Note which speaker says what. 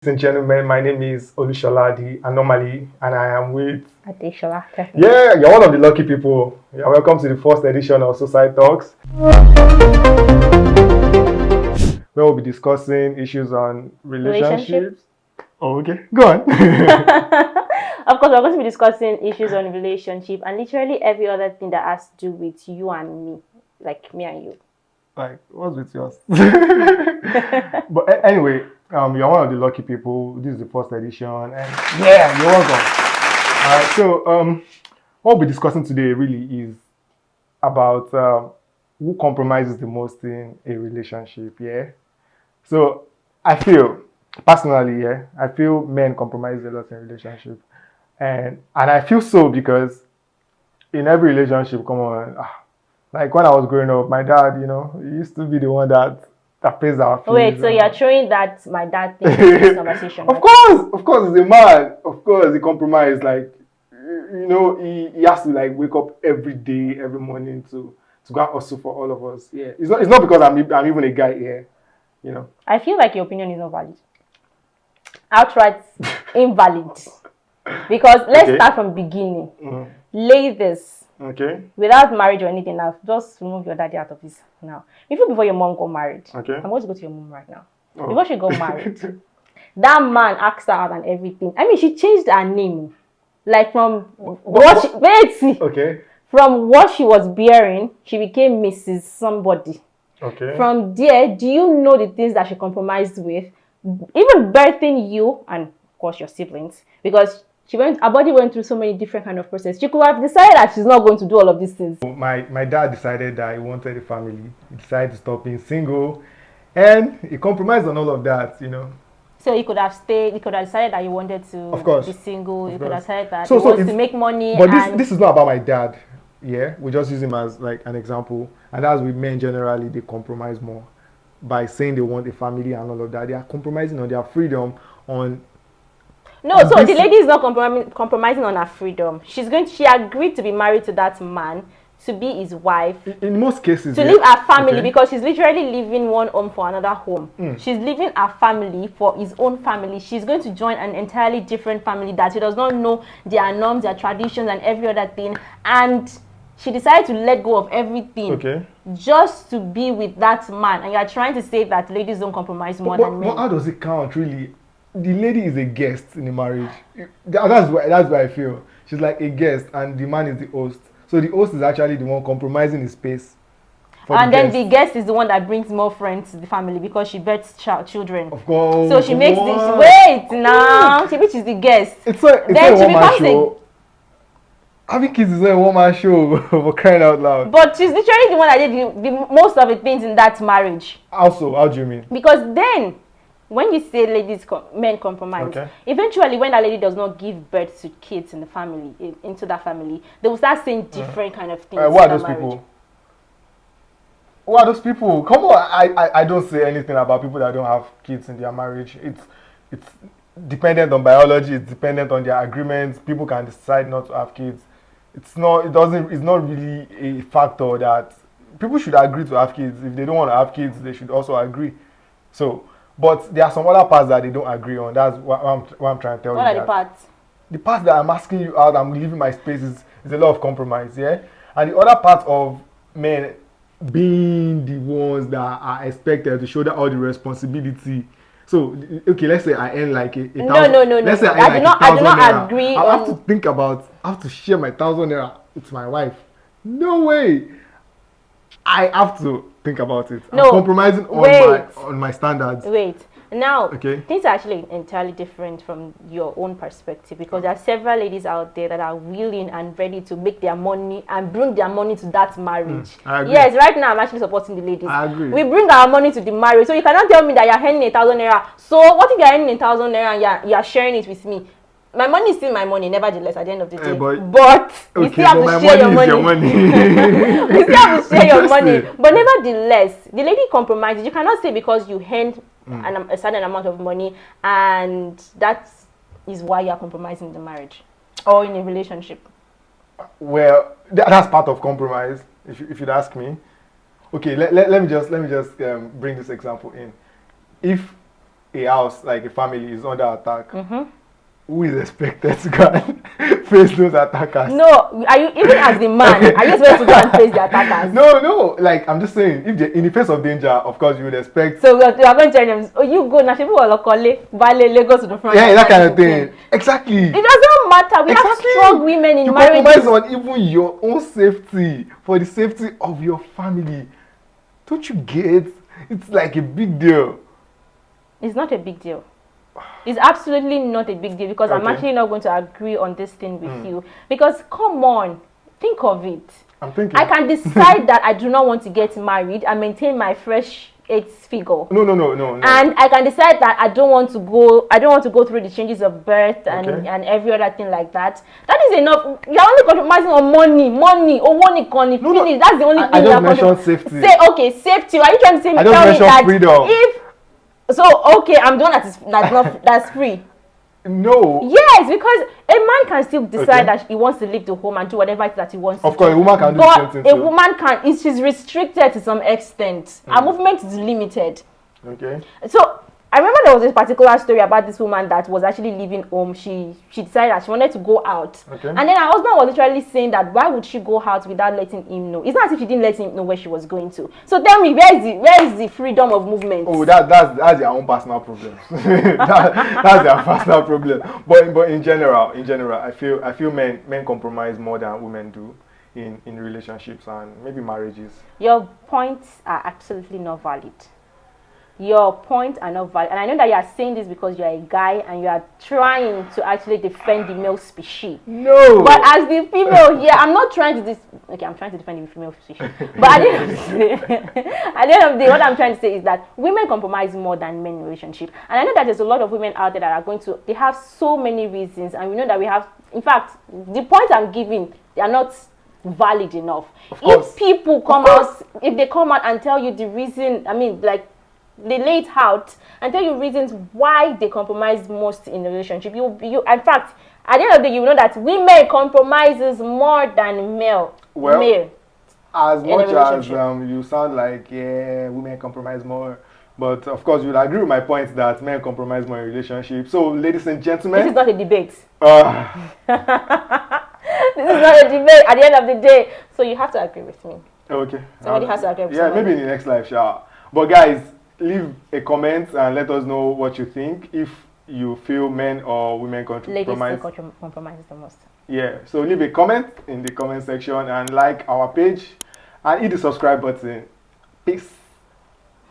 Speaker 1: Ladies and gentlemen, my name is Olushola the Anomaly, and I am with.
Speaker 2: Adeshola,
Speaker 1: Yeah, you're one of the lucky people. You're welcome to the first edition of Socie-Talks, where we'll be discussing issues on
Speaker 2: relationship.
Speaker 1: relationships. Oh, okay, go on.
Speaker 2: Of course, we're going to be discussing issues on relationship and literally every other thing that has to do with you and me, like me and you.
Speaker 1: Like, what's with yours? But anyway, you're one of the lucky people. This is the first edition, and yeah, you're welcome. All right, so what we'll be discussing today really is about who compromises the most in a relationship. Yeah. So I feel personally, yeah, I feel men compromise a lot in relationship, and I feel so because in every relationship, come on, like when I was growing up, my dad, he used to be the one that pays our fees.
Speaker 2: Wait, so you're throwing that my dad thing into this conversation,
Speaker 1: Of
Speaker 2: right?
Speaker 1: course, he's a man. Of course, he compromised. Like, he has to like wake up every day, every morning to go and hustle for all of us. Yeah, it's not because I'm even a guy here, you know.
Speaker 2: I feel like your opinion is not valid. Outright invalid. Because let's
Speaker 1: Okay.
Speaker 2: start from beginning.
Speaker 1: Mhm.
Speaker 2: Ladies,
Speaker 1: Okay.
Speaker 2: without marriage or anything now, just remove your daddy out of this now. Even before your mom got married,
Speaker 1: Okay.
Speaker 2: I'm going to go to your mom right now.
Speaker 1: Oh.
Speaker 2: Before she got married, that man asked her out and everything. I mean, she changed her name. Like from
Speaker 1: Okay.
Speaker 2: from what she was bearing, she became Mrs. Somebody.
Speaker 1: Okay.
Speaker 2: From there, do you know the things that she compromised with? Even birthing you and of course your siblings, because her body went through so many different kind of process. She could have decided that she's not going to do all of these things.
Speaker 1: My dad decided that he wanted a family. He decided to stop being single, and he compromised on all of that.
Speaker 2: So you could have stayed. You could have decided that you wanted to
Speaker 1: Of course.
Speaker 2: be single.
Speaker 1: Of
Speaker 2: You could
Speaker 1: course.
Speaker 2: have decided that
Speaker 1: So
Speaker 2: you wanted
Speaker 1: it's
Speaker 2: to make money.
Speaker 1: But
Speaker 2: and
Speaker 1: this is not about my dad. Yeah, we just use him as like an example, and that's with men generally. They compromise more by saying they want a family and all of that. They are compromising on their freedom.
Speaker 2: No, so the lady is not compromising on her freedom. She agreed to be married to that man, to be his wife,
Speaker 1: in most cases,
Speaker 2: to
Speaker 1: yeah.
Speaker 2: leave her family,
Speaker 1: Okay.
Speaker 2: because she's literally leaving one home for another home.
Speaker 1: Mm.
Speaker 2: She's leaving her family for his own family. She's going to join an entirely different family that she does not know their norms, their traditions, and every other thing. And she decided to let go of everything,
Speaker 1: Okay.
Speaker 2: just to be with that man. And you're trying to say that ladies don't compromise more than men.
Speaker 1: But how does it count, really? The lady is a guest in the marriage. That's why I feel she's like a guest, and the man is the host. So the host is actually the one compromising his space.
Speaker 2: And then the guest is the one that brings more friends to the family because she births children.
Speaker 1: Of course.
Speaker 2: So she makes this. Wait now, which is the guest.
Speaker 1: It's not a one-man show. Having kids is not a one-man show for crying out loud.
Speaker 2: But she's literally the one that did the most of the things in that marriage.
Speaker 1: Also, how do you mean?
Speaker 2: Because then, when you say men compromise,
Speaker 1: okay,
Speaker 2: eventually when that lady does not give birth to kids in the family, into that family, they will start saying different kind of things.
Speaker 1: Who are those people? Who are those people? Come on, I don't say anything about people that don't have kids in their marriage. It's dependent on biology. It's dependent on their agreements. People can decide not to have kids. It's not really a factor that people should agree to have kids. If they don't want to have kids, they should also agree. So, but there are some other parts that they don't agree on. That's what I'm trying to tell you.
Speaker 2: What are the parts?
Speaker 1: The part that I'm asking you out, I'm leaving my space is a lot of compromise, yeah? And the other part of men being the ones that are expected to shoulder all the responsibility. So, okay, let's say I earn like a thousand.
Speaker 2: No.
Speaker 1: Let's say
Speaker 2: I do not agree.
Speaker 1: I have to think about, I have to share my 1,000 naira with my wife. No way. I have to think about it.
Speaker 2: No,
Speaker 1: I'm compromising on my standards.
Speaker 2: Wait. Now,
Speaker 1: okay,
Speaker 2: things are actually entirely different from your own perspective, because there are several ladies out there that are willing and ready to make their money and bring their money to that marriage.
Speaker 1: I agree.
Speaker 2: Yes, right now I'm actually supporting the ladies.
Speaker 1: I agree.
Speaker 2: We bring our money to the marriage, so you cannot tell me that you're earning 1,000 naira. So what if you're earning 1,000 naira and you're sharing it with me? My money is still my money, nevertheless, at the end of the day. But we still have to share your money. We still have to share your money. But nevertheless, the lady compromises. You cannot say because you earned a certain amount of money and that is why you are compromising the marriage or in a relationship.
Speaker 1: Well, that's part of compromise, if you'd ask me. Okay, let me just bring this example in. If a house, like a family, is under attack, who is expected to go and face those attackers?
Speaker 2: No, are you, even as the man, are you expected to go and face the attackers?
Speaker 1: No, like, I'm just saying, if they in the face of danger, of course you would expect.
Speaker 2: So we are going to tell them, oh, you go now, people will call go to the front.
Speaker 1: Yeah, that kind of thing. Exactly.
Speaker 2: It doesn't matter. We have strong women in marriage.
Speaker 1: You compromise on even your own safety for the safety of your family. Don't you get? It's like a big deal.
Speaker 2: It's not a big deal. It's absolutely not a big deal, because I'm actually not going to agree on this thing with you. Because come on, think of it.
Speaker 1: I'm thinking.
Speaker 2: I can decide that I do not want to get married and maintain my fresh 8 figure.
Speaker 1: No.
Speaker 2: And I can decide that I don't want to go through the changes of birth and every other thing like that. That is enough. You're only compromising on money or money finish. No. That's the only thing.
Speaker 1: I just mentioned safety.
Speaker 2: Say okay, safety. Are you trying to say
Speaker 1: I just mentioned freedom.
Speaker 2: I'm the one that's free.
Speaker 1: No.
Speaker 2: Yes, because a man can still decide that he wants to leave the home and do whatever it is that he wants.
Speaker 1: Of course, a woman can do the same thing.
Speaker 2: But a woman can. She's restricted to some extent. Her movement is limited.
Speaker 1: Okay.
Speaker 2: So I remember there was a particular story about this woman that was actually leaving home. She decided that she wanted to go out.
Speaker 1: Okay.
Speaker 2: And then her husband was literally saying that why would she go out without letting him know? It's not as if she didn't let him know where she was going to. So tell me, where is the freedom of movement?
Speaker 1: Oh, that's their own personal problem. That's their personal problem. But in general, I feel men compromise more than women do in relationships and maybe marriages.
Speaker 2: Your points are absolutely not valid. Your points are not valid. And I know that you are saying this because you are a guy and you are trying to actually defend the male species.
Speaker 1: No.
Speaker 2: But as the female here, I'm not trying to I'm trying to defend the female species. But at the end of the day, what I'm trying to say is that women compromise more than men in relationship. And I know that there's a lot of women out there that are they have so many reasons, and we know that we have, in fact, the points I'm giving, they are not valid enough. If people come out, if they come out and tell you the reason, they lay it out and tell you reasons why they compromise most in the relationship. You in fact, at the end of the day, you know that women compromises more than male.
Speaker 1: As much as you sound like women compromise more, but of course you'll agree with my point that men compromise more in relationships. So, ladies and gentlemen,
Speaker 2: this is not a debate. This is not a debate. At the end of the day, so you have to agree with me.
Speaker 1: Okay.
Speaker 2: Somebody has to agree with me.
Speaker 1: Yeah, maybe in the next live show. But guys, leave a comment and let us know what you think. If you feel men or women compromise.
Speaker 2: Ladies compromise the most.
Speaker 1: Yeah, so leave a comment in the comment section and like our page and hit the subscribe button. Peace.